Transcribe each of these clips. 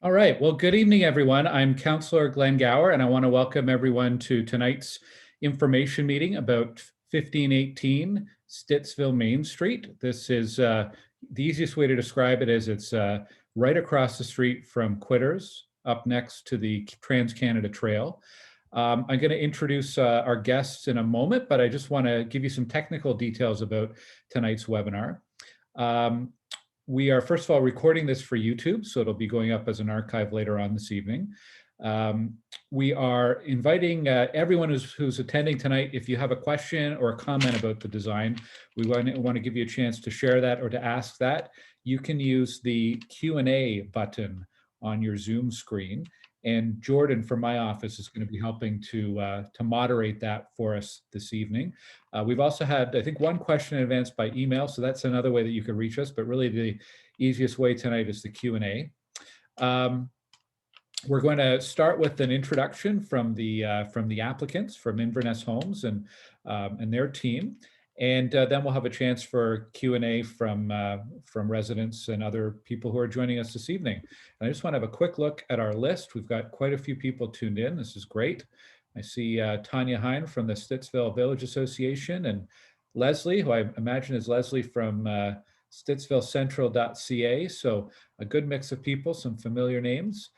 All right. Well, good evening, everyone. I'm Councillor Glenn Gower, and I want to welcome everyone to tonight's information meeting about 1518 Stittsville Main Street. This is the easiest way to describe it is it's right across the street from Quitters, up next to the Trans-Canada Trail. I'm going to introduce our guests in a moment, but I just want to give you some technical details about tonight's webinar. We are, first of all, recording this for YouTube, so it'll be going up as an archive later on this evening. We are inviting everyone who's attending tonight, if you have a question or a comment about the design, we want to give you a chance to share that or to ask that. You can use the Q&A button on your Zoom screen. And Jordan from my office is going to be helping to moderate that for us this evening. We've also had, I think, one question in advance by email, so that's another way that you can reach us, but really the easiest way tonight is the Q&A. We're going to start with an introduction from the applicants from Inverness Homes and their team. And then we'll have a chance for Q&A from residents and other people who are joining us this evening. And I just want to have a quick look at our list. We've got quite a few people tuned in. This is great. I see Tanya Hine from the Stittsville Village Association and Leslie, who I imagine is Leslie from stittsvillecentral.ca. So a good mix of people, some familiar names.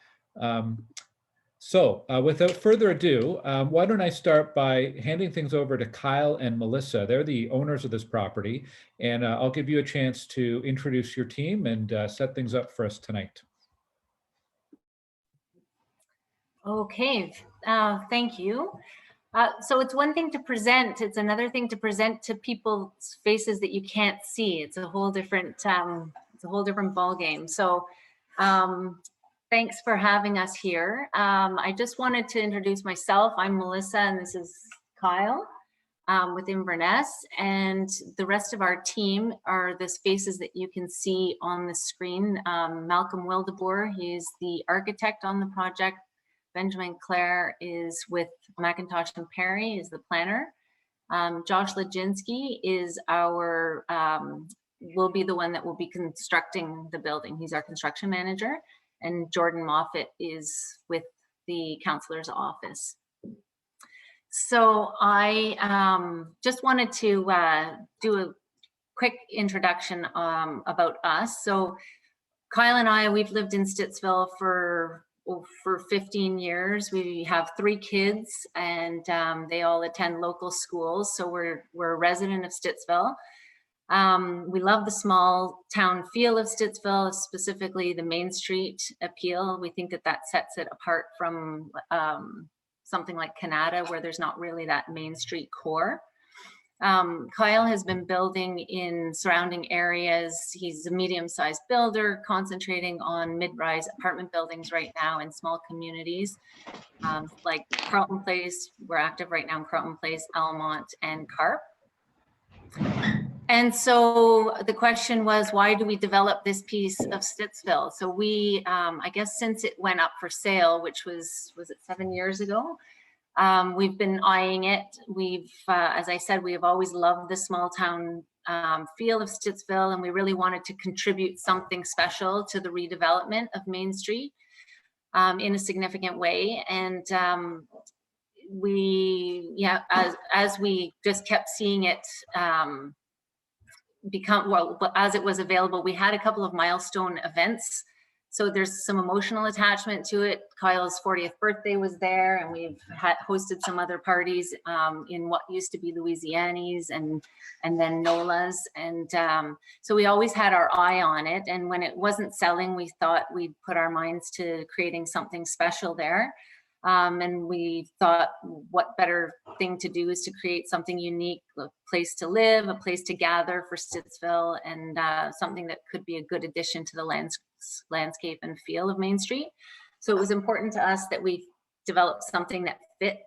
Without further ado, why don't I start by handing things over to Kyle and Melissa. They're the owners of this property, and I'll give you a chance to introduce your team and set things up for us tonight. Okay, thank you. So it's one thing to present, it's another thing to present to people's faces that you can't see. It's a whole different ball game. So thanks for having us here. I just wanted to introduce myself. I'm Melissa, and this is Kyle with Inverness. And the rest of our team are the faces that you can see on the screen. Malcolm Wildeboer, he's the architect on the project. Benjamin Clare is with McIntosh and Perry, is the planner. Josh Leginski is will be the one that will be constructing the building. He's our construction manager. And Jordan Moffat is with the counselor's office. So I just wanted to do a quick introduction about us. So Kyle and I, we've lived in Stittsville for 15 years. We have 3 kids, and they all attend local schools. So we're a resident of Stittsville. We love the small town feel of Stittsville, specifically the Main Street appeal. We think that sets it apart from something like Canada, where there's not really that Main Street core. Kyle has been building in surrounding areas. He's a medium-sized builder, concentrating on mid-rise apartment buildings right now in small communities like Carlton Place. We're active right now in Carlton Place, Almont, and Carp. And so the question was, why do we develop this piece of Stittsville? So we, I guess since it went up for sale, which was it 7 years ago? We've been eyeing it. We've, as I said, we have always loved the small town feel of Stittsville, and we really wanted to contribute something special to the redevelopment of Main Street in a significant way. And as we just kept seeing it as it was available, we had a couple of milestone events. So there's some emotional attachment to it. Kyle's 40th birthday was there, and we've hosted some other parties in what used to be Louisiana's and then Nola's. And so we always had our eye on it. And when it wasn't selling, we thought we'd put our minds to creating something special there. And we thought, what better thing to do is to create something unique, a place to live, a place to gather for Stittsville, and something that could be a good addition to the landscape and feel of Main Street. So it was important to us that we develop something that fit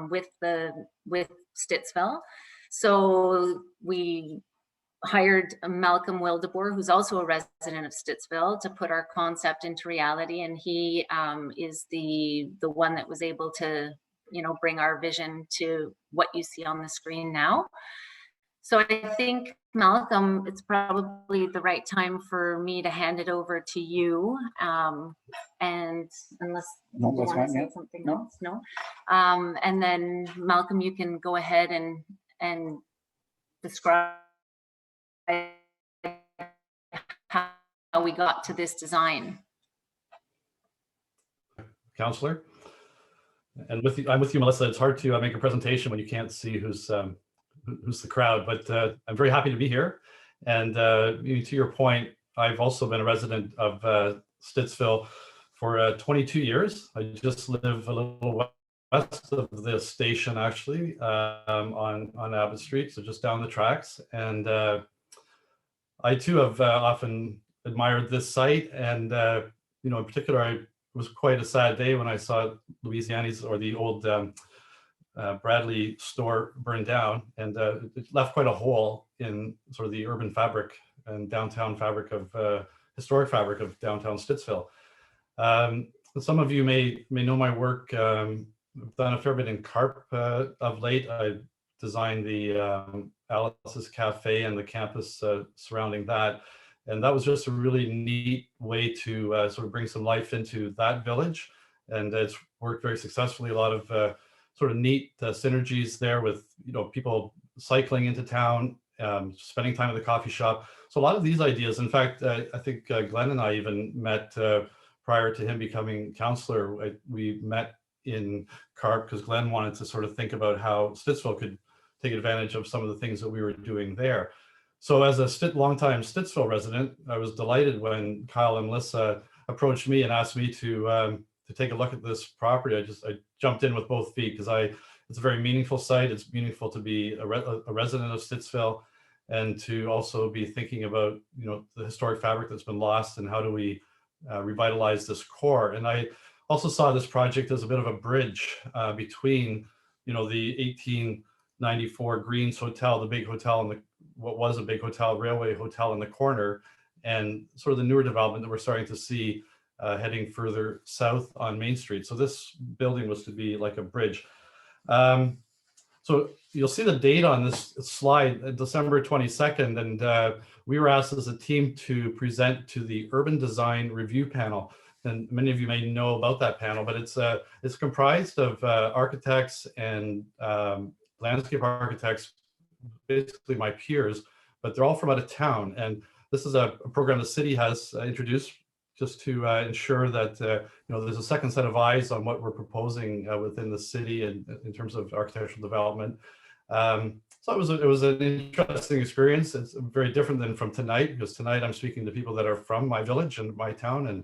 with Stittsville. So we hired Malcolm Wildeboer, who's also a resident of Stittsville, to put our concept into reality, and he is the one that was able to, bring our vision to what you see on the screen now. So I think, Malcolm, it's probably the right time for me to hand it over to you. And unless you No, that's want to fine, say yeah. something No. else, no? And then Malcolm, you can go ahead and describe how we got to this design. Counselor. And I'm with you, Melissa. It's hard to make a presentation when you can't see who's the crowd, but I'm very happy to be here. And to your point, I've also been a resident of Stittsville for 22 years. I just live a little west of the station, actually, on Abbott Street, so just down the tracks. And I too have often admired this site, and in particular, it was quite a sad day when I saw Louisiani's, or the old Bradley store, burned down, and it left quite a hole in sort of the urban fabric and downtown fabric of historic fabric of downtown Stittsville. Some of you may know my work. I've done a fair bit in CARP of late. I designed the Alice's Cafe and the campus surrounding that. And that was just a really neat way to sort of bring some life into that village. And it's worked very successfully. A lot of sort of neat synergies there with, people cycling into town, spending time at the coffee shop. So a lot of these ideas, in fact, I think Glenn and I even met prior to him becoming counselor. We met in CARP because Glenn wanted to sort of think about how Stittsville could take advantage of some of the things that we were doing there. So as a longtime Stittsville resident, I was delighted when Kyle and Melissa approached me and asked me to take a look at this property. I jumped in with both feet because it's a very meaningful site. It's meaningful to be a resident of Stittsville, and to also be thinking about the historic fabric that's been lost and how do we revitalize this core. And I also saw this project as a bit of a bridge between the 1894 Greens Hotel, the big hotel, and what was a big hotel, railway hotel in the corner, and sort of the newer development that we're starting to see heading further south on Main Street. So this building was to be like a bridge. So you'll see the date on this slide, December 22nd, and we were asked as a team to present to the Urban Design Review Panel. And many of you may know about that panel, but it's comprised of architects and landscape architects, basically my peers, but they're all from out of town. And this is a program the city has introduced just to ensure that there's a second set of eyes on what we're proposing within the city and in terms of architectural development. So it was an interesting experience. It's very different than from tonight, because tonight I'm speaking to people that are from my village and my town and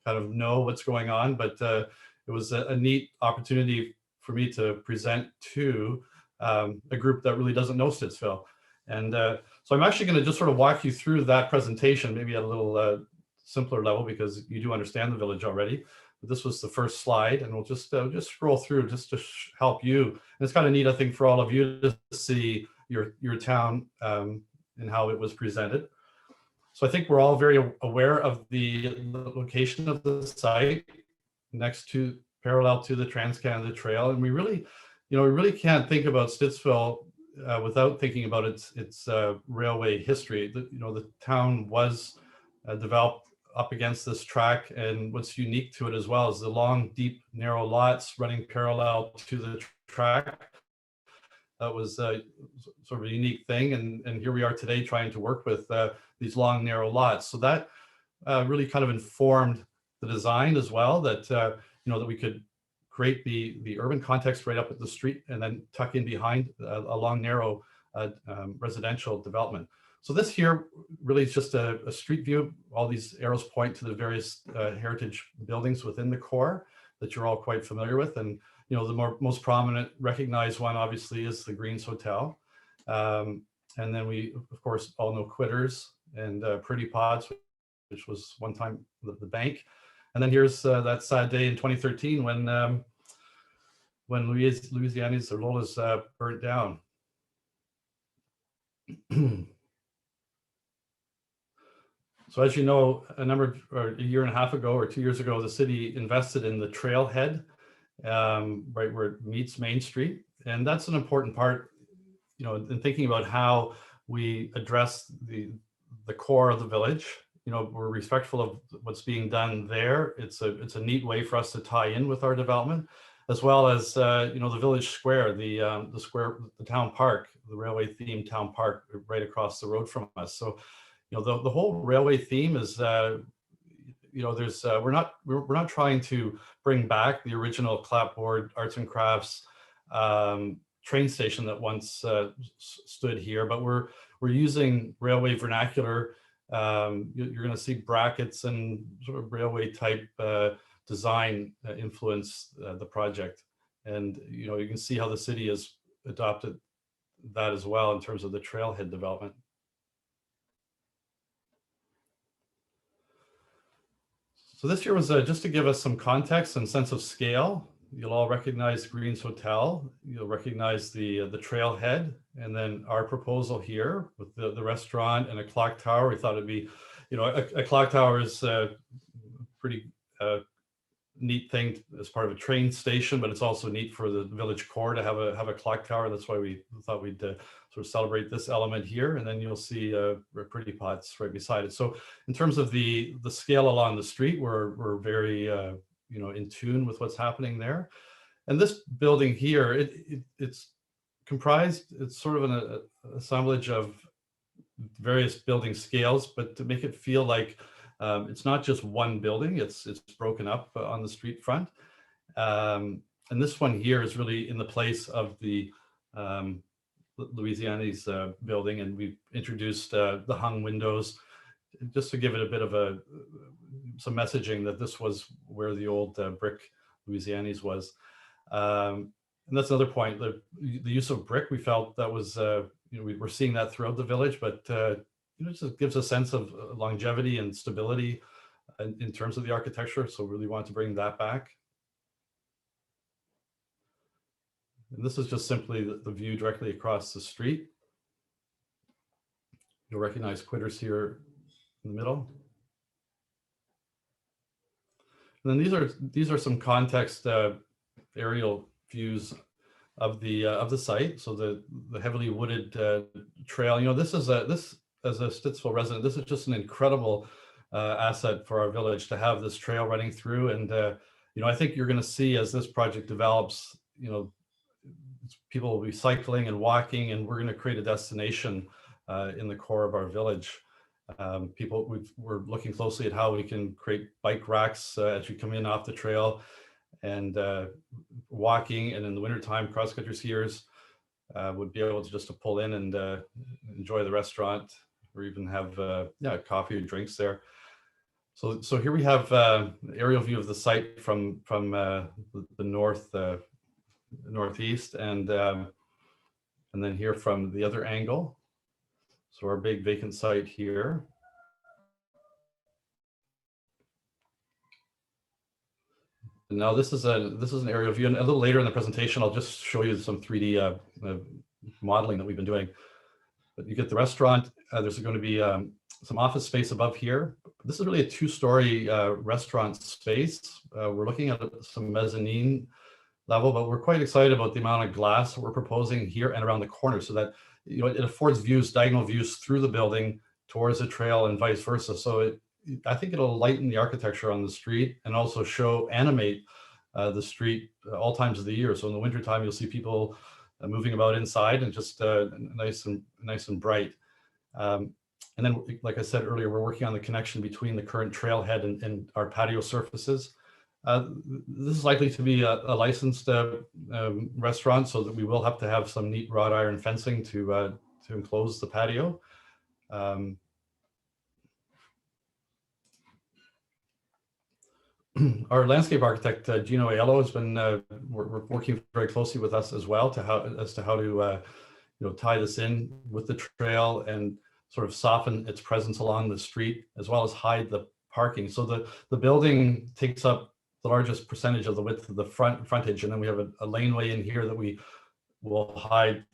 kind of know what's going on. But it was a neat opportunity for me to present to a group that really doesn't know Stittsville. And so I'm actually going to just sort of walk you through that presentation, maybe at a little simpler level, because you do understand the village already. But this was the first slide, and we'll just scroll through just to help you. And it's kind of neat, I think, for all of you to see your town and how it was presented. So I think we're all very aware of the location of the site, parallel to the Trans-Canada Trail, and we really can't think about Stittsville without thinking about its railway history. The town was developed up against this track, and what's unique to it as well is the long, deep, narrow lots running parallel to the track. That was sort of a unique thing, and here we are today trying to work with these long, narrow lots. So that really kind of informed the design as well, that that we could create the urban context right up at the street and then tuck in behind a long, narrow residential development. So this here really is just a street view. All these arrows point to the various heritage buildings within the core that you're all quite familiar with. And the most prominent recognized one obviously is the Greens Hotel. And then we, of course, all know Quitters and Pretty Pods, which was one time the bank. And then here's that sad day in 2013 when Louisiani's or Lola's burnt down. So as you know, a year and a half ago or 2 years ago, the city invested in the trailhead right where it meets Main Street. And that's an important part, in thinking about how we address the core of the village. You know, we're respectful of what's being done there. It's a neat way for us to tie in with our development, as well as you know, the village square, the town park, the railway themed town park right across the road from us. So, you know, the whole railway theme is you know, there's we're not trying to bring back the original clapboard arts and crafts train station that once stood here, but we're using railway vernacular. You're going to see brackets and sort of railway type design influence the project, and you know, you can see how the city has adopted that as well in terms of the trailhead development. So this year was just to give us some context and sense of scale. You'll all recognize Green's Hotel. You'll recognize the trailhead, and then our proposal here with the restaurant and a clock tower. We thought it'd be, you know, a clock tower is a pretty neat thing as part of a train station, but it's also neat for the village core to have a clock tower. That's why we thought we'd sort of celebrate this element here, and then you'll see pretty pots right beside it. So in terms of the scale along the street, we're very you know, in tune with what's happening there. And this building here, it's comprised, it's sort of an assemblage of various building scales, but to make it feel like it's not just one building, it's broken up on the street front. And this one here is really in the place of the Louisiana's building, and we've introduced the hung windows just to give it a bit of some messaging that this was where the old brick Louisiana's was. And that's another point, the use of brick. We felt that was, you know, we were seeing that throughout the village, but you know, it just gives a sense of longevity and stability in terms of the architecture. So really want to bring that back. And this is just simply the view directly across the street. You'll recognize Quitters here in the middle. And then these are some context aerial views of the site. So the heavily wooded trail. You know, this as a Stittsville resident, this is just an incredible asset for our village to have this trail running through. And you know, I think you're going to see as this project develops, you know, people will be cycling and walking, and we're going to create a destination in the core of our village. We're looking closely at how we can create bike racks as you come in off the trail, and walking, and in the wintertime, cross-country skiers would be able to just to pull in and enjoy the restaurant, or even have yeah, coffee or drinks there. So here we have an aerial view of the site from the northeast, and then here from the other angle. So our big vacant site here. And now this is an aerial view, and a little later in the presentation, I'll just show you some 3D modeling that we've been doing. But you get the restaurant. There's going to be some office space above here. This is really a two-story restaurant space. We're looking at some mezzanine level, but we're quite excited about the amount of glass that we're proposing here and around the corner, so that, you know, it affords views, diagonal views through the building towards the trail and vice versa. So I think it'll lighten the architecture on the street and also animate the street all times of the year. So in the wintertime, you'll see people moving about inside, and just nice and bright. And then, like I said earlier, we're working on the connection between the current trailhead and our patio surfaces. This is likely to be a licensed restaurant, so that we will have to have some neat wrought iron fencing to enclose the patio. Our landscape architect, Gino Aiello, has been we're working very closely with us as well as to how to you know, tie this in with the trail and sort of soften its presence along the street, as well as hide the parking. So the building takes up the largest percentage of the width of the frontage, and then we have a laneway in here that we will hide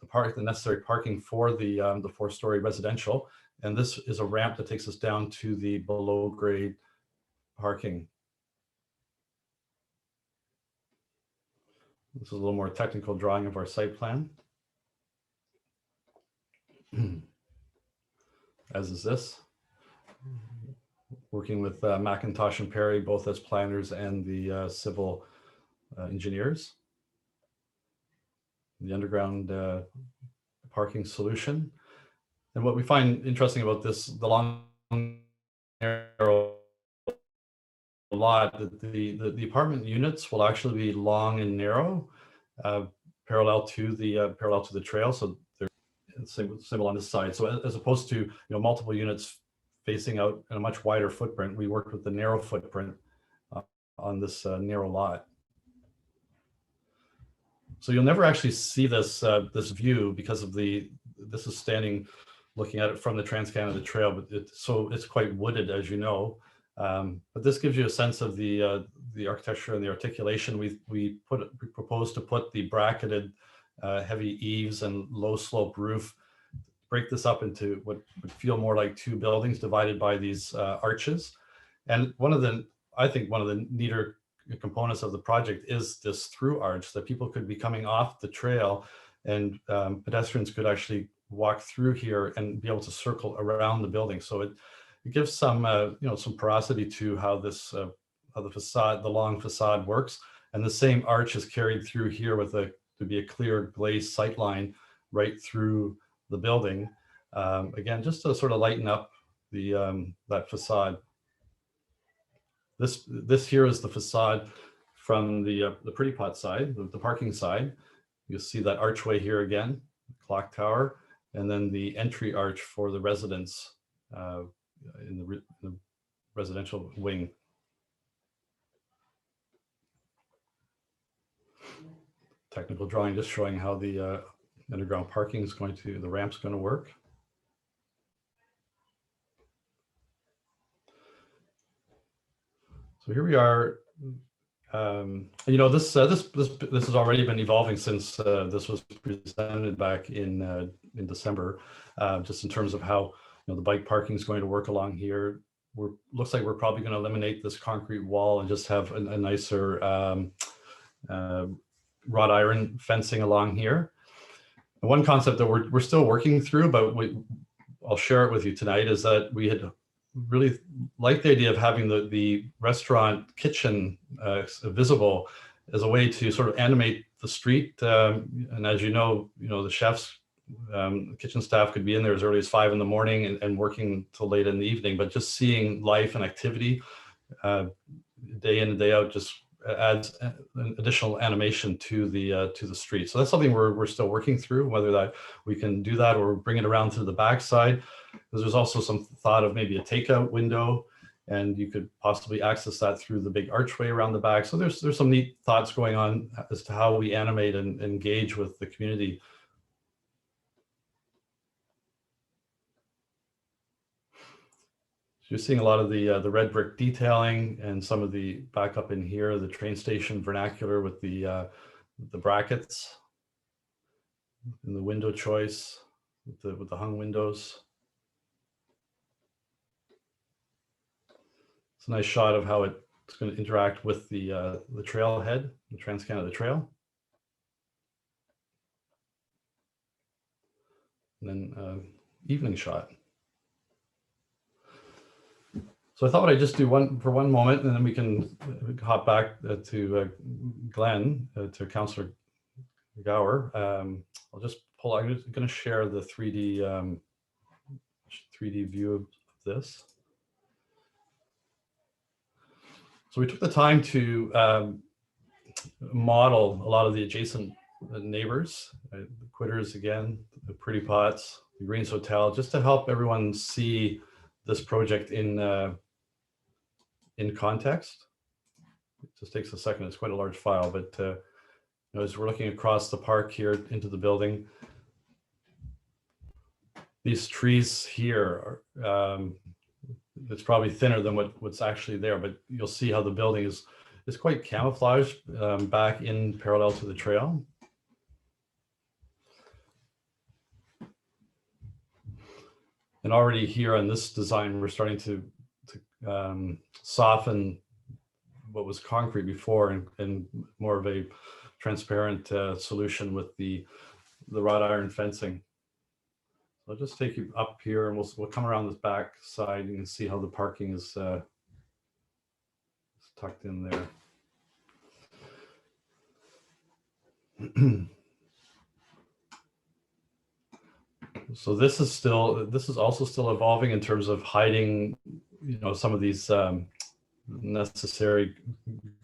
the necessary parking for the four-story residential. And this is a ramp that takes us down to the below grade parking. This is a little more technical drawing of our site plan. as is this. Working with McIntosh and Perry, both as planners and the civil engineers. The underground parking solution. And what we find interesting about this, the long narrow lot, that the apartment units will actually be long and narrow, parallel to the trail. So they're similar on this side. So as opposed to multiple units facing out in a much wider footprint, we worked with the narrow footprint on this narrow lot. So you'll never actually see this this view because of this is standing looking at it from the Trans-Canada Trail, but it's quite wooded, as you know. But this gives you a sense of the architecture and the articulation. We proposed to put the bracketed heavy eaves and low slope roof, break this up into what would feel more like two buildings divided by these arches. And I think one of the neater components of the project is this through arch, that people could be coming off the trail and pedestrians could actually walk through here and be able to circle around the building. So it gives some some porosity to how this how the long facade works. And the same arch is carried through here with to be a clear glazed sight line right through the building. Again, just to sort of lighten up the that facade. This here is the facade from the Pretty Pot side, the parking side. You'll see that archway here again, clock tower, and then the entry arch for the residents in the residential wing. Technical drawing just showing how the underground parking is the ramp's going to work. So here we are. This has already been evolving since this was presented back in December, just in terms of how the bike parking is going to work along here. Looks like we're probably going to eliminate this concrete wall and just have a nicer wrought iron fencing along here. And one concept that we're still working through, but I'll share it with you tonight, is that we had really liked the idea of having the restaurant kitchen visible as a way to sort of animate the street. And as you know, the chefs, kitchen staff could be in there as early as 5 in the morning and working till late in the evening, but just seeing life and activity day in and day out just adds an additional animation to the street. So that's something we're still working through, whether that we can do that or bring it around to the backside. Because there's also some thought of maybe a takeout window, and you could possibly access that through the big archway around the back. So there's some neat thoughts going on as to how we animate and engage with the community. So you're seeing a lot of the red brick detailing and some of the backup in here, the train station vernacular with the brackets and the window choice with the hung windows. It's a nice shot of how it's going to interact with the trailhead, the Trans-Canada Trail. And then evening shot. So I thought what I'd just do for one moment, and then we can hop back to Glenn, to Councillor Gower. I'll just pull. I'm going to share the 3D view of this. So we took the time to model a lot of the adjacent neighbors, the Quitters again, the Pretty Pots, the Greens Hotel, just to help everyone see this project in context. It just takes a second. It's quite a large file, but as we're looking across the park here into the building, these trees here are, it's probably thinner than what's actually there, but you'll see how the building is quite camouflaged back in parallel to the trail. And already here on this design, we're starting to soften what was concrete before and more of a transparent solution with the wrought iron fencing. I'll just take you up here, and we'll come around this back side. You can see how the parking is tucked in there. So this is also still evolving in terms of hiding, some of these necessary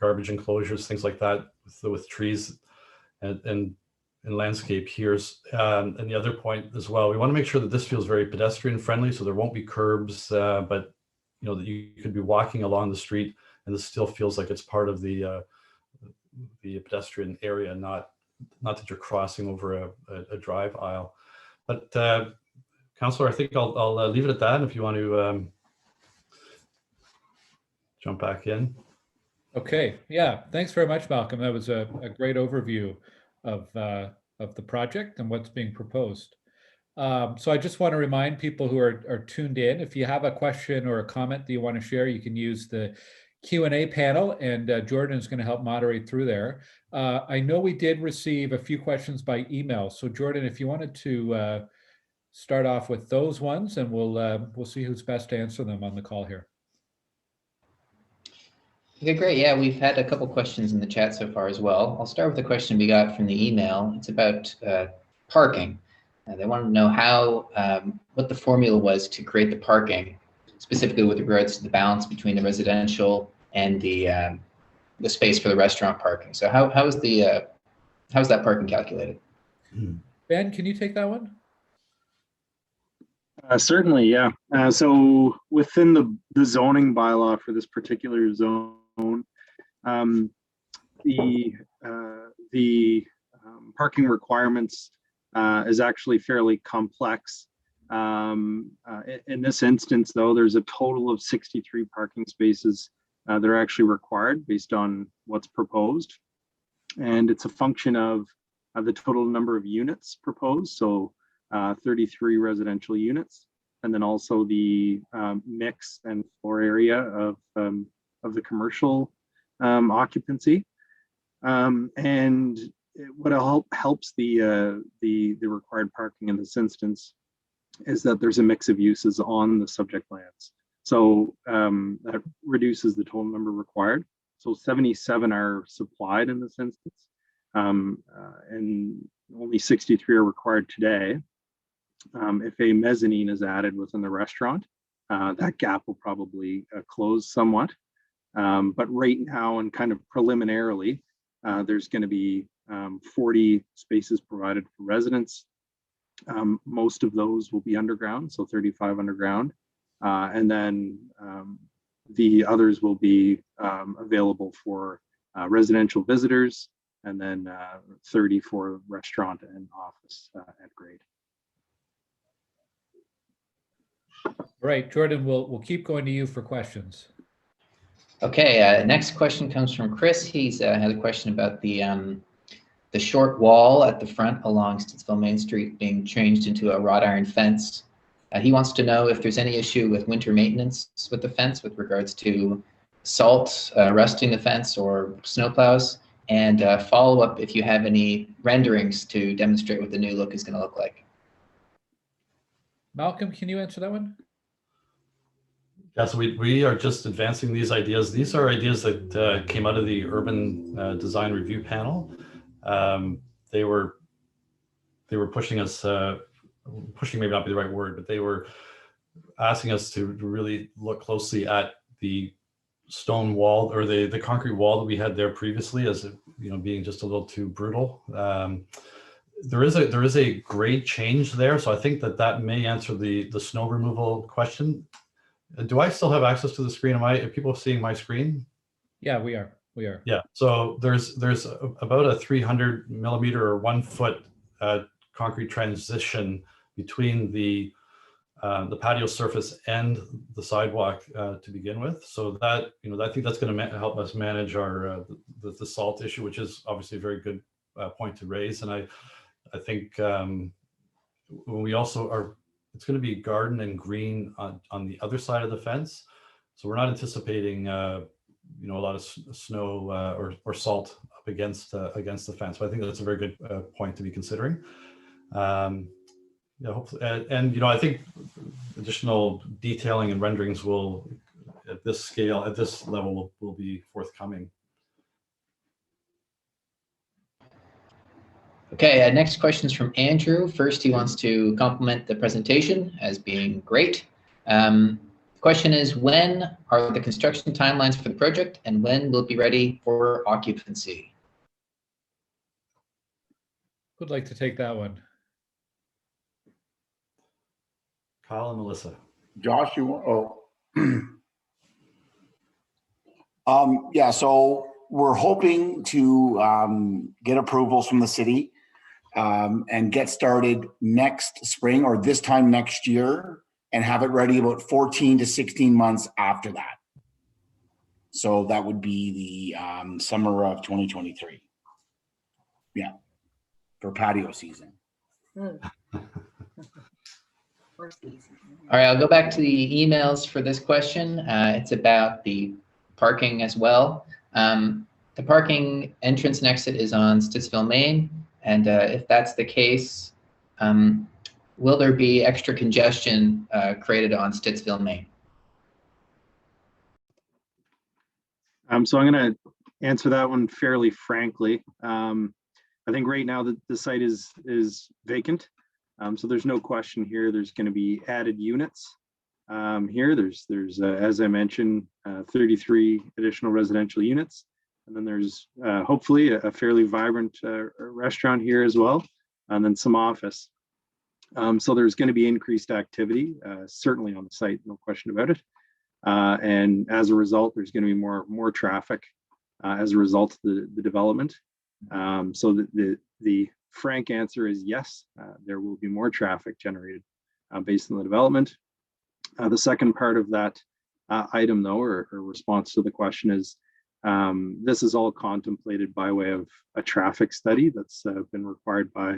garbage enclosures, things like that, with trees and landscape here. And the other point as well, we want to make sure that this feels very pedestrian friendly, so there won't be curbs, but that you could be walking along the street and this still feels like it's part of the pedestrian area, not that you're crossing over a drive aisle. But Councillor, I think I'll leave it at that. If you want to jump back in. Okay, yeah, thanks very much, Malcolm. That was a great overview of the project and what's being proposed. So I just want to remind people who are tuned in, if you have a question or a comment that you want to share, you can use the Q&A panel, and Jordan is going to help moderate through there. I know we did receive a few questions by email. So Jordan, if you wanted to start off with those ones, and we'll see who's best to answer them on the call here. Okay, great. Yeah, we've had a couple questions in the chat so far as well. I'll start with the question we got from the email. It's about parking. They want to know what the formula was to create the parking, specifically with regards to the balance between the residential and the space for the restaurant parking. So how's that parking calculated? Ben, can you take that one? Certainly, yeah. So within the zoning bylaw for this particular zone, the parking requirements is actually fairly complex. In this instance, though, there's a total of 63 parking spaces that are actually required based on what's proposed. And it's a function of the total number of units proposed, so 33 residential units, and then also the mix and floor area of the commercial occupancy. And what helps the required parking in this instance is that there's a mix of uses on the subject lands. So that reduces the total number required. So 77 are supplied in this instance, and only 63 are required today. If a mezzanine is added within the restaurant, that gap will probably close somewhat. But right now, and kind of preliminarily, there's going to be 40 spaces provided for residents. Most of those will be underground, so 35 underground. And then the others will be available for residential visitors, and then 30 for restaurant and office at grade. Right, Jordan, we'll keep going to you for questions. Okay, next question comes from Chris. He's has a question about the short wall at the front along Stittsville Main Street being changed into a wrought iron fence. He wants to know if there's any issue with winter maintenance with the fence with regards to salt rusting the fence or snowplows, and follow up if you have any renderings to demonstrate what the new look is going to look like. Malcolm, can you answer that one? Yeah, so we are just advancing these ideas. These are ideas that came out of the Urban Design Review Panel. They were pushing us, pushing may not be the right word, but they were asking us to really look closely at the stone wall or the concrete wall that we had there previously, as being just a little too brutal. There is a grade change there, so I think that may answer the snow removal question. Do I still have access to the screen? Are people seeing my screen? Yeah, we are. Yeah. So there's about a 300 millimeter or 1 foot concrete transition between the patio surface and the sidewalk to begin with. So that I think that's going to help us manage our the salt issue, which is obviously a very good point to raise. And I think when we also are. It's going to be garden and green on the other side of the fence. So we're not anticipating, a lot of snow or salt up against the fence. So I think that's a very good point to be considering. Yeah, hopefully, and I think additional detailing and renderings will, at this scale, at this level, will be forthcoming. Okay, next question is from Andrew. First, he wants to compliment the presentation as being great. Question is, when are the construction timelines for the project, and when will it be ready for occupancy? Who'd like to take that one? Kyle and Melissa. Josh, you want? Oh. Yeah, so we're hoping to get approvals from the city and get started next spring or this time next year and have it ready about 14 to 16 months after that. So that would be the summer of 2023. Yeah, for patio season. All right, I'll go back to the emails for this question. It's about the parking as well. The parking entrance and exit is on Stittsville Main. And if that's the case, will there be extra congestion created on Stittsville Main? So I'm going to answer that one fairly frankly. I think right now the site is vacant. So there's no question here. There's going to be added units here. There's as I mentioned, 33 additional residential units. And then there's hopefully a fairly vibrant restaurant here as well, and then some office. So there's going to be increased activity, certainly on the site, no question about it. And as a result, there's going to be more traffic as a result of the development. So the frank answer is yes, there will be more traffic generated based on the development. The second part of that item, though, or response to the question is, this is all contemplated by way of a traffic study that's been required by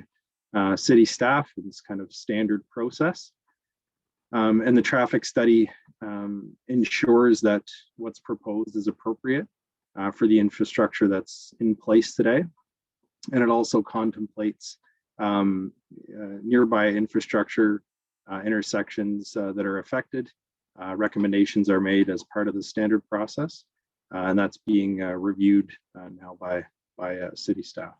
city staff. It's kind of standard process. And the traffic study ensures that what's proposed is appropriate for the infrastructure that's in place today. And it also contemplates nearby infrastructure intersections that are affected. Recommendations are made as part of the standard process. And that's being reviewed now by city staff.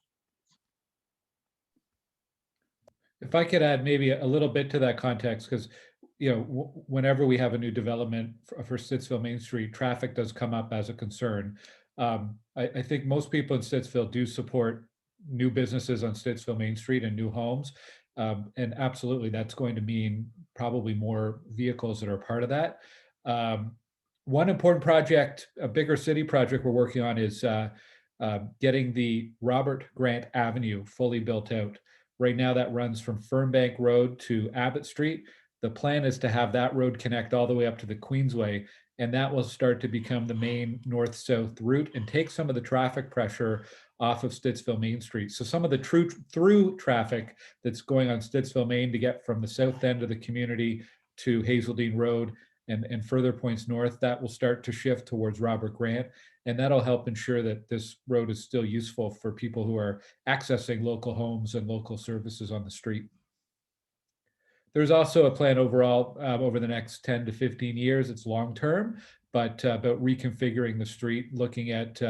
If I could add maybe a little bit to that context, because whenever we have a new development for Stittsville Main Street, traffic does come up as a concern. I think most people in Stittsville do support new businesses on Stittsville Main Street and new homes. And absolutely, that's going to mean probably more vehicles that are part of that. One important project, a bigger city project we're working on, is getting the Robert Grant Avenue fully built out. Right now that runs from Fernbank Road to Abbott Street. The plan is to have that road connect all the way up to the Queensway, and that will start to become the main north-south route and take some of the traffic pressure off of Stittsville Main Street. So some of the through traffic that's going on Stittsville Main to get from the south end of the community to Hazeldean Road and further points north, that will start to shift towards Robert Grant. And that'll help ensure that this road is still useful for people who are accessing local homes and local services on the street. There's also a plan overall over the next 10 to 15 years. It's long-term, but about reconfiguring the street, looking at,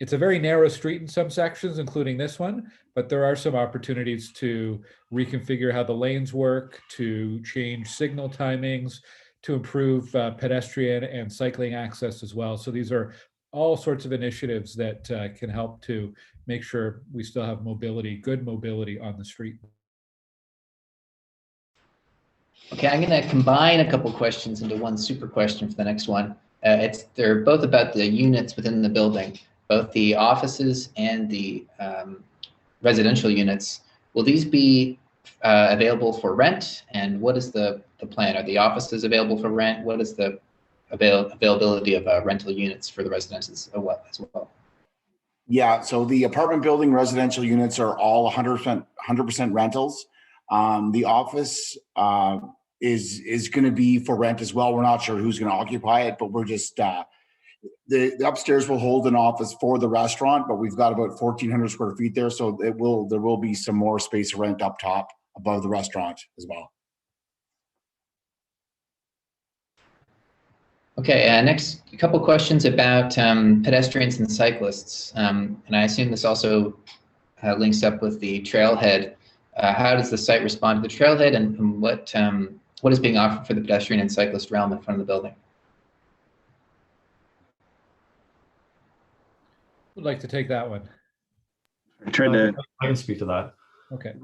it's a very narrow street in some sections, including this one, but there are some opportunities to reconfigure how the lanes work, to change signal timings, to improve pedestrian and cycling access as well. So these are all sorts of initiatives that can help to make sure we still have mobility, good mobility on the street. Okay, I'm going to combine a couple questions into one super question for the next one. They're both about the units within the building, both the offices and the residential units. Will these be available for rent? And what is the plan? Are the offices available for rent? What is the availability of rental units for the residents as well? Yeah, so the apartment building residential units are all 100% rentals. The office is going to be for rent as well. We're not sure who's going to occupy it, but we're just the upstairs will hold an office for the restaurant, but we've got about 1,400 square feet there, so there will be some more space to rent up top above the restaurant as well. Okay, next, a couple questions about pedestrians and cyclists. And I assume this also links up with the trailhead. How does the site respond to the trailhead, and what is being offered for the pedestrian and cyclist realm in front of the building? Would like to take that one. I tried to. I can speak to that. Okay.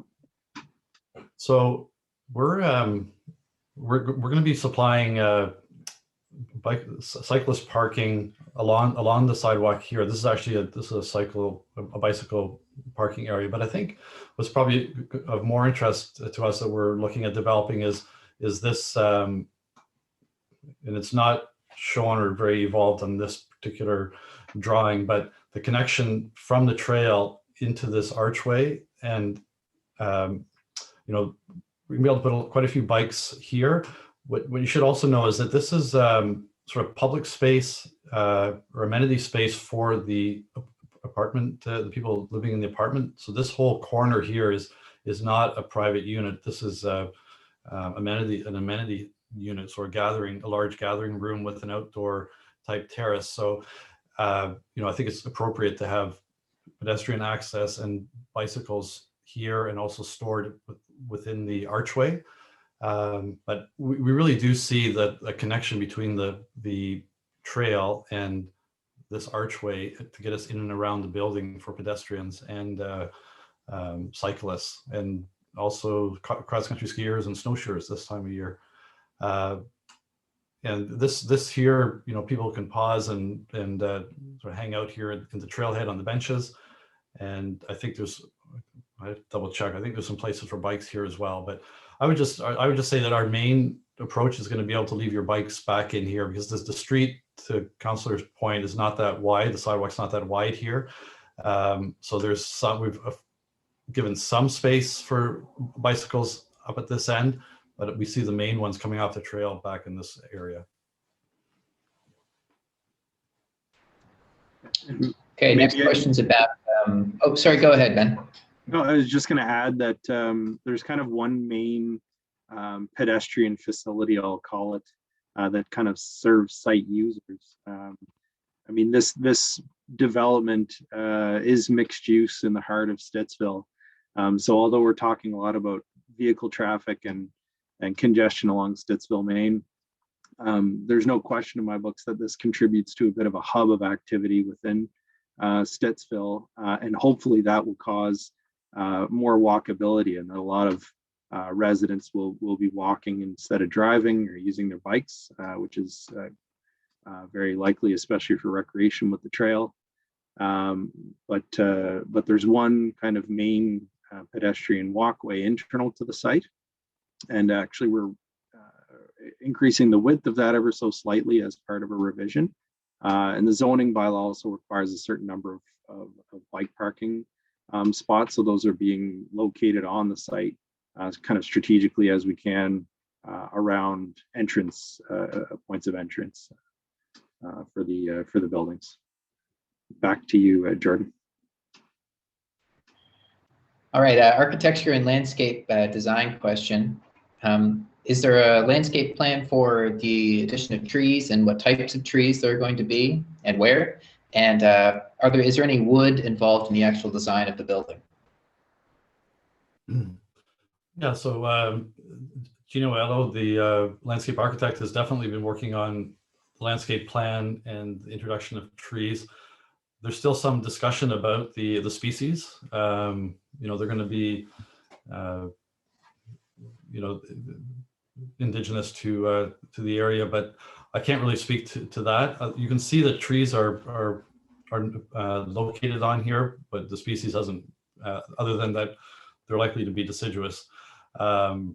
So we're going to be supplying cyclist parking along the sidewalk here. This is actually a bicycle parking area. But I think what's probably of more interest to us that we're looking at developing is this, and it's not shown or very evolved on this particular drawing, but the connection from the trail into this archway, and you know, we're gonna be able to put quite a few bikes here. What you should also know is that this is sort of public space or amenity space for the apartment, the people living in the apartment. So this whole corner here is not a private unit. This is an amenity unit, or a large gathering room with an outdoor type terrace. So you know, I think it's appropriate to have pedestrian access and bicycles here, and also stored within the archway. But we really do see that a connection between the trail and this archway to get us in and around the building for pedestrians and cyclists, and also cross-country skiers and snowshoers this time of year. And this here, you know, people can pause and sort of hang out here in the trailhead on the benches. And I think I double check. I think there's some places for bikes here as well. But I would just say that our main approach is going to be able to leave your bikes back in here, because the street, to Councillor's point, is not that wide. The sidewalk's not that wide here. So we've given some space for bicycles up at this end, but we see the main ones coming off the trail back in this area. Okay, next question's about, oh, sorry, go ahead, Ben. No, I was just going to add that there's kind of one main pedestrian facility, I'll call it, that kind of serves site users. I mean, this development is mixed use in the heart of Stittsville. So although we're talking a lot about vehicle traffic and congestion along Stittsville Main, there's no question in my books that this contributes to a bit of a hub of activity within Stittsville, and hopefully that will cause more walkability, and that a lot of residents will be walking instead of driving or using their bikes, which is very likely, especially for recreation with the trail. But there's one kind of main pedestrian walkway internal to the site, and actually we're increasing the width of that ever so slightly as part of a revision. And the zoning bylaw also requires a certain number of bike parking spots. So those are being located on the site kind of strategically as we can around entrance points of entrance for the buildings. Back to you, Jordan. All right, architecture and landscape design question. Is there a landscape plan for the addition of trees, and what types of trees there are going to be and where? And is there any wood involved in the actual design of the building? Yeah, so Gino Ello, the landscape architect, has definitely been working on the landscape plan and the introduction of trees. There's still some discussion about the species. You know, they're going to be, you know, indigenous to the area, but I can't really speak to that. You can see that trees are located on here, but the species hasn't. Other than that, they're likely to be deciduous. I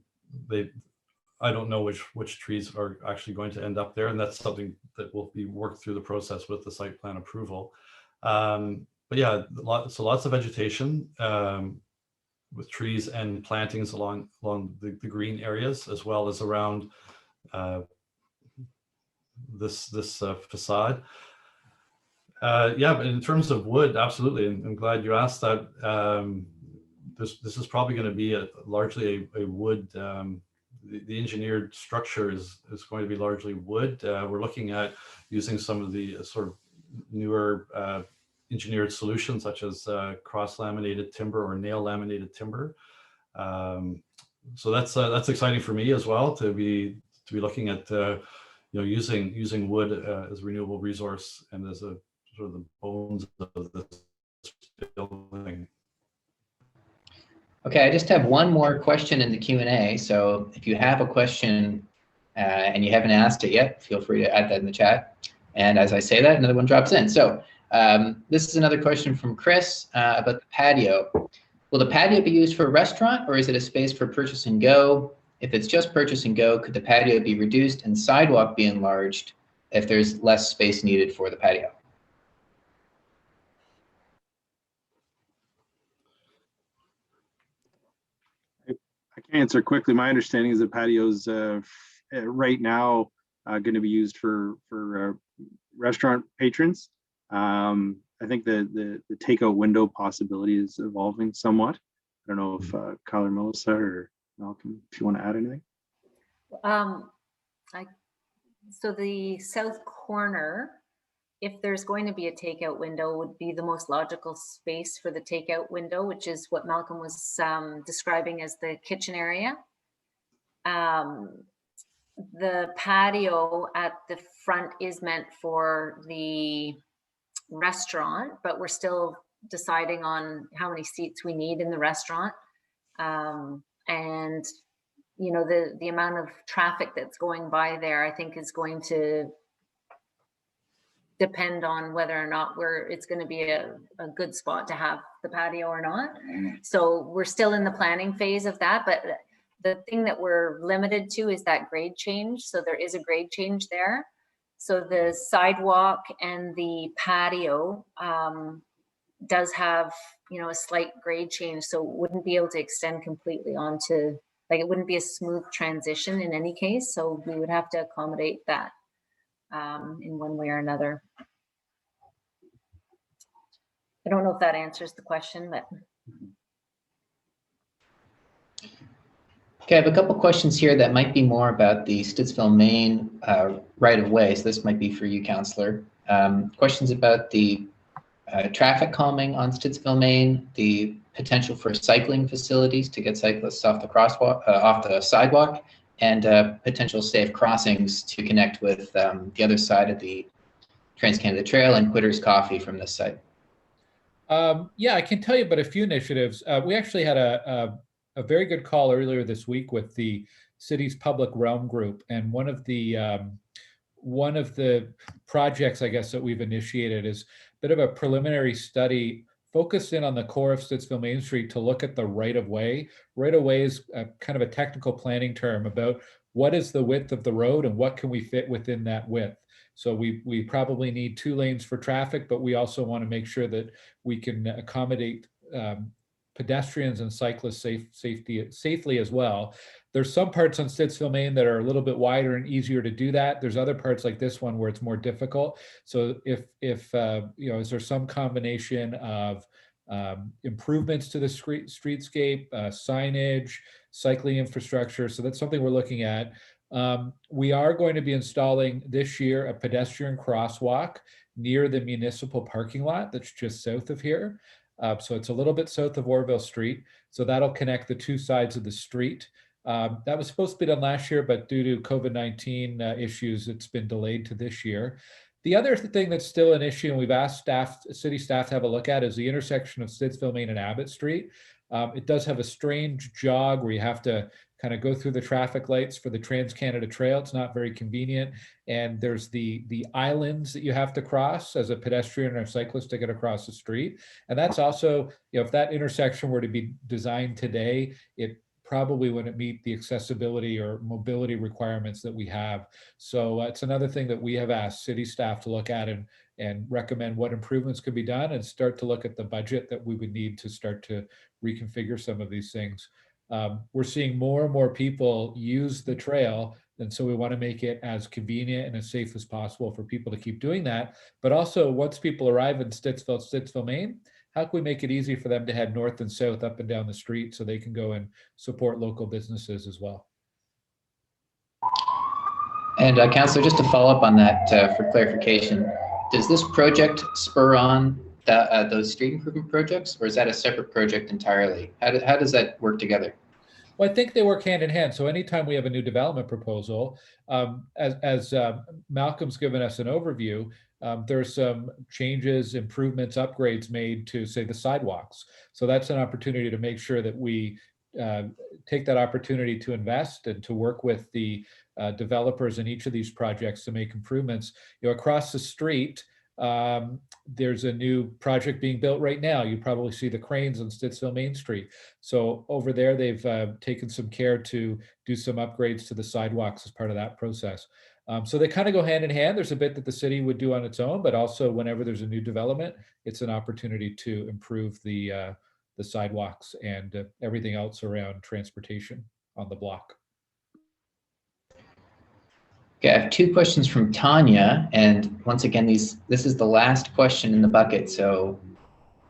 don't know which trees are actually going to end up there, and that's something that will be worked through the process with the site plan approval. But yeah, lots of vegetation with trees and plantings along the green areas, as well as around this facade. Yeah, but in terms of wood, absolutely. And I'm glad you asked that. this is probably going to be largely a wood. The engineered structure is going to be largely wood. We're looking at using some of the sort of newer engineered solutions, such as cross-laminated timber or nail-laminated timber. So that's exciting for me as well, to be looking at using wood as a renewable resource and as a sort of the bones of this building. Okay, I just have one more question in the Q&A. So if you have a question and you haven't asked it yet, feel free to add that in the chat. And as I say that, another one drops in. So this is another question from Chris about the patio. Will the patio be used for a restaurant, or is it a space for purchase and go? If it's just purchase and go, could the patio be reduced and sidewalk be enlarged if there's less space needed for the patio? I can answer quickly. My understanding is that patios right now going to be used for restaurant patrons. I think the takeout window possibility is evolving somewhat. I don't know if Kyle or Melissa or Malcolm, if you want to add anything. So the south corner, if there's going to be a takeout window, would be the most logical space for the takeout window, which is what Malcolm was describing as the kitchen area. The patio at the front is meant for the restaurant, but we're still deciding on how many seats we need in the restaurant. And the amount of traffic that's going by there, I think, is going to depend on whether or not it's going to be a good spot to have the patio or not. So we're still in the planning phase of that, but the thing that we're limited to is that grade change. So there is a grade change there. So the sidewalk and the patio does have, a slight grade change. So it wouldn't be able to extend completely onto, it wouldn't be a smooth transition in any case. So we would have to accommodate that in one way or another. I don't know if that answers the question, but. Okay, I have a couple questions here that might be more about the Stittsville Main right-of-way. So this might be for you, Councillor. Questions about the traffic calming on Stittsville Main, the potential for cycling facilities to get cyclists off the sidewalk, and potential safe crossings to connect with the other side of the Trans-Canada Trail and Quitter's Coffee from this site. Yeah, I can tell you about a few initiatives. We actually had a very good call earlier this week with the city's public realm group, and one of the projects, I guess, that we've initiated is a bit of a preliminary study focused in on the core of Stittsville Main Street to look at the right-of-way. Right-of-way is kind of a technical planning term about what is the width of the road and what can we fit within that width. So we probably need 2 lanes for traffic, but we also want to make sure that we can accommodate pedestrians and cyclists safely as well. There's some parts on Stittsville Main that are a little bit wider and easier to do that. There's other parts like this one where it's more difficult. So if is there some combination of improvements to the streetscape, signage, cycling infrastructure? So that's something we're looking at. We are going to be installing this year a pedestrian crosswalk near the municipal parking lot that's just south of here. So it's a little bit south of Orville Street. So that'll connect the 2 sides of the street. That was supposed to be done last year, but due to COVID-19 issues, it's been delayed to this year. The other thing that's still an issue, and we've asked city staff to have a look at, is the intersection of Sidsville Main and Abbott Street. It does have a strange jog where you have to kind of go through the traffic lights for the Trans-Canada Trail. It's not very convenient. And there's the islands that you have to cross as a pedestrian or a cyclist to get across the street. And that's also, if that intersection were to be designed today, it probably wouldn't meet the accessibility or mobility requirements that we have. So it's another thing that we have asked city staff to look at and recommend what improvements could be done and start to look at the budget that we would need to start to reconfigure some of these things. We're seeing more and more people use the trail, and so we want to make it as convenient and as safe as possible for people to keep doing that. But also, once people arrive in Stittsville Main, how can we make it easy for them to head north and south up and down the street so they can go and support local businesses as well. And Councillor, just to follow up on that for clarification, does this project spur on those street improvement projects, or is that a separate project entirely? How does that work together? Well, I think they work hand in hand. So anytime we have a new development proposal, as Malcolm's given us an overview, there's some changes, improvements, upgrades made to, say, the sidewalks. So that's an opportunity to make sure that we take that opportunity to invest and to work with the developers in each of these projects to make improvements. You know, across the street, there's a new project being built right now. You probably see the cranes on Stittsville Main Street. So over there, they've taken some care to do some upgrades to the sidewalks as part of that process. So they kind of go hand in hand. There's a bit that the city would do on its own, but also whenever there's a new development, it's an opportunity to improve the sidewalks and everything else around transportation on the block. Okay, I have two questions from Tanya, and once again, this is the last question in the bucket, so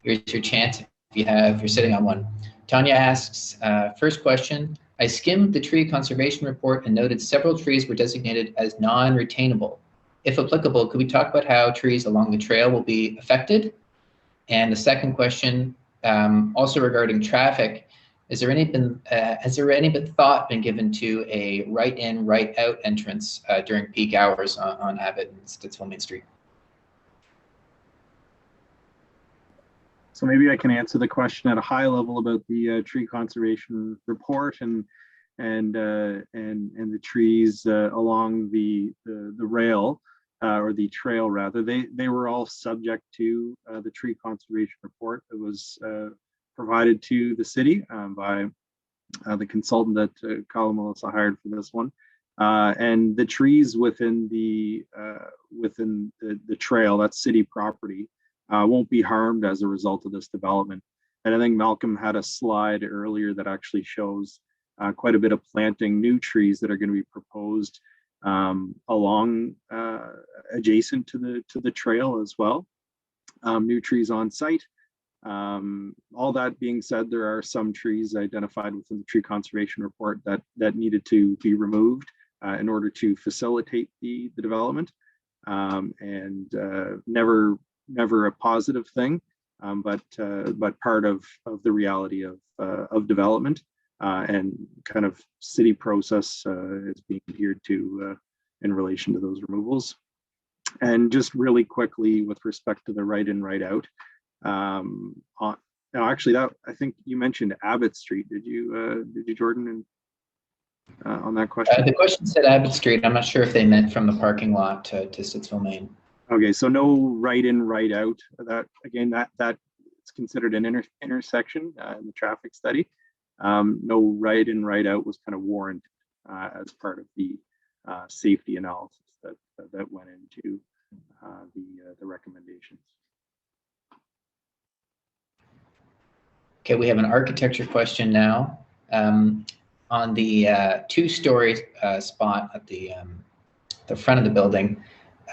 here's your chance if you're sitting on one. Tanya asks, first question, I skimmed the tree conservation report and noted several trees were designated as non-retainable. If applicable, could we talk about how trees along the trail will be affected? And the second question, also regarding traffic, has there any thought been given to a right-in, right-out entrance during peak hours on Abbott and Stittsville Main Street? So maybe I can answer the question at a high level about the tree conservation report and the trees along the rail or the trail rather. They were all subject to the tree conservation report that was provided to the city by the consultant that Kyle and Melissa hired for this one. And the trees within the trail, that's city property, won't be harmed as a result of this development. And I think Malcolm had a slide earlier that actually shows quite a bit of planting new trees that are going to be proposed along adjacent to the trail as well. New trees on site. All that being said, there are some trees identified within the tree conservation report that needed to be removed in order to facilitate the development, and never a positive thing, but part of the reality of development, and kind of city process is being adhered to in relation to those removals. And just really quickly with respect to the right in, right out. Now, actually, that I think you mentioned Abbott Street. Did you, Jordan? On that question, the question said Abbott Street. I'm not sure if they meant from the parking lot to Stittsville Main. Okay, so no right in, right out. That again, that it's considered an intersection in the traffic study. No right in, right out was kind of warranted as part of the safety analysis that went into the recommendations. Okay, we have an architecture question now. On the two-story spot at the front of the building,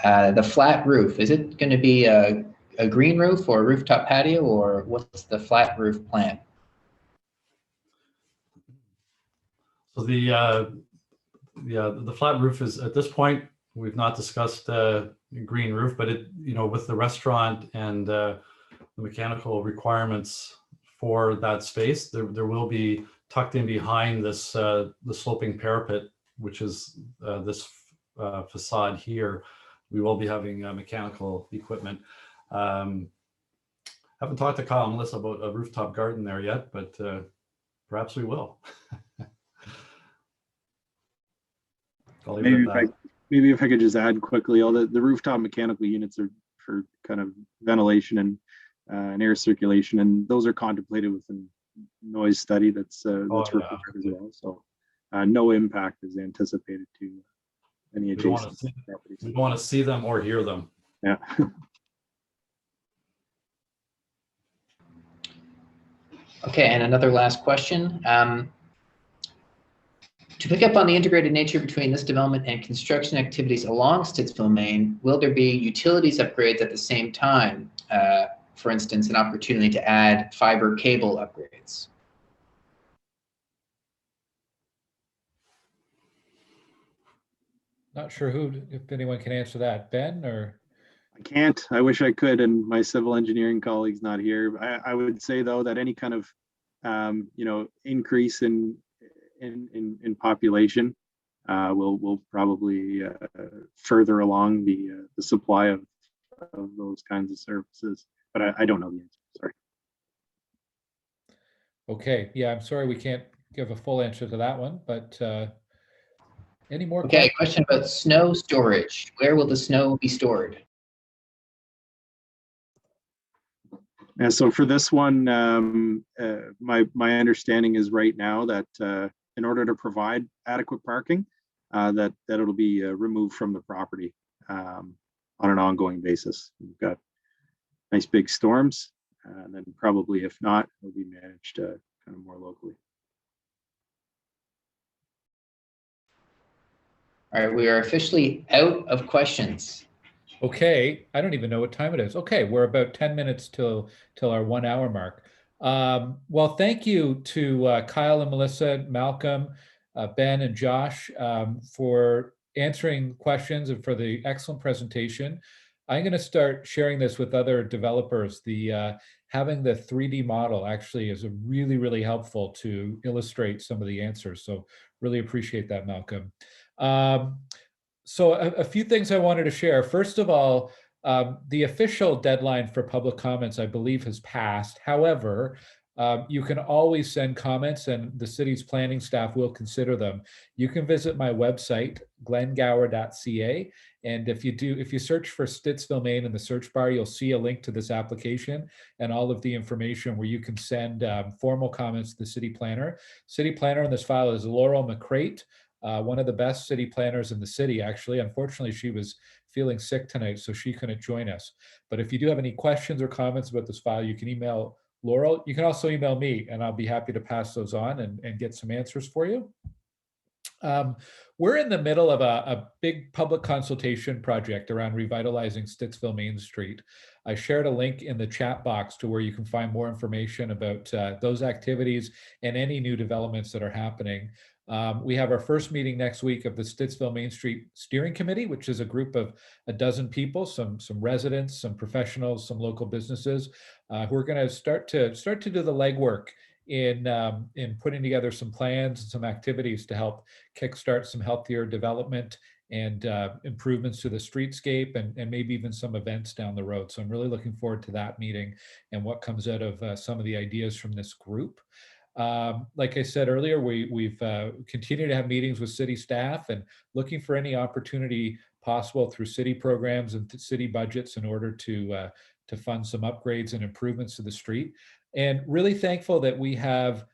the flat roof, is it going to be a green roof or a rooftop patio, or what's the flat roof plan? So the flat roof is, at this point, we've not discussed green roof, but it, with the restaurant and the mechanical requirements for that space, there will be tucked in behind this the sloping parapet, which is this facade here. We will be having mechanical equipment. Haven't talked to Kyle and Melissa about a rooftop garden there yet, but perhaps we will. Maybe if I could just add quickly, all the rooftop mechanical units are for kind of ventilation and air circulation, and those are contemplated within noise study that's required as well. So no impact is anticipated to any adjacent properties. We don't want to see them or hear them. Yeah. Okay, and another last question. To pick up on the integrated nature between this development and construction activities along Stittsville Main, will there be utilities upgrades at the same time for instance, an opportunity to add fiber cable upgrades? Not sure if anyone can answer that. Ben or? I can't. I wish I could, and my civil engineering colleague's not here. I would say though that any kind of increase in population will probably further along the supply of those kinds of services. But I don't know the answer. Sorry. Okay, yeah, I'm sorry we can't give a full answer to that one, but any more? Okay, question about snow storage. Where will the snow be stored? And so for this one, my understanding is right now that in order to provide adequate parking, that it'll be removed from the property on an ongoing basis. We've got nice big storms, and then probably if not, it'll be managed kind of more locally. All right, we are officially out of questions. Okay, I don't even know what time it is. Okay, we're about 10 minutes till our 1 hour mark. Well, thank you to Kyle and Melissa, Malcolm, Ben and Josh for answering questions and for the excellent presentation. I'm going to start sharing this with other developers. Having the 3D model actually is really, really helpful to illustrate some of the answers. So really appreciate that, Malcolm. So a few things I wanted to share. First of all, the official deadline for public comments, I believe, has passed. However, you can always send comments and the city's planning staff will consider them. You can visit my website, glengower.ca. And if you search for Stittsville, Maine in the search bar, you'll see a link to this application and all of the information where you can send formal comments to the city planner. City planner in this file is Laurel McCrate. One of the best city planners in the city, actually. Unfortunately, she was feeling sick tonight, so she couldn't join us. But if you do have any questions or comments about this file, you can email Laurel. You can also email me, and I'll be happy to pass those on and get some answers for you. We're in the middle of a big public consultation project around revitalizing Stittsville Main Street. I shared a link in the chat box to where you can find more information about those activities and any new developments that are happening. We have our first meeting next week of the Stittsville Main Street Steering Committee, which is a group of a dozen people, some residents, some professionals, some local businesses, who are going to start to do the legwork in putting together some plans and some activities to help kickstart some healthier development and improvements to the streetscape and maybe even some events down the road. So I'm really looking forward to that meeting and what comes out of some of the ideas from this group. Like I said earlier, we've continued to have meetings with city staff and looking for any opportunity possible through city programs and city budgets in order to fund some upgrades and improvements to the street. And really thankful that we have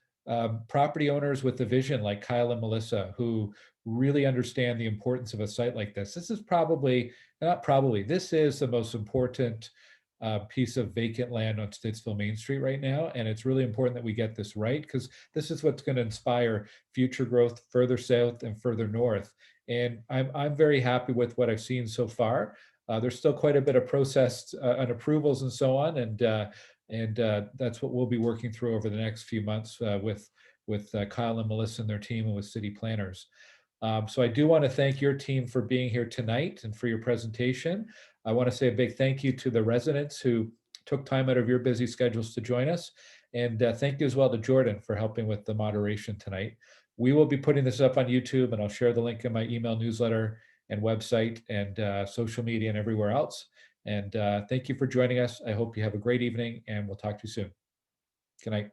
property owners with a vision like Kyle and Melissa, who really understand the importance of a site like this. This is this is the most important piece of vacant land on Stittsville Main Street right now. And it's really important that we get this right, because this is what's going to inspire future growth further south and further north. And I'm very happy with what I've seen so far. There's still quite a bit of process and approvals and so on. And that's what we'll be working through over the next few months with Kyle and Melissa and their team and with city planners. So I do want to thank your team for being here tonight and for your presentation. I want to say a big thank you to the residents who took time out of your busy schedules to join us. And thank you as well to Jordan for helping with the moderation tonight. We will be putting this up on YouTube, and I'll share the link in my email newsletter and website and social media and everywhere else. And thank you for joining us. I hope you have a great evening, and we'll talk to you soon. Good night.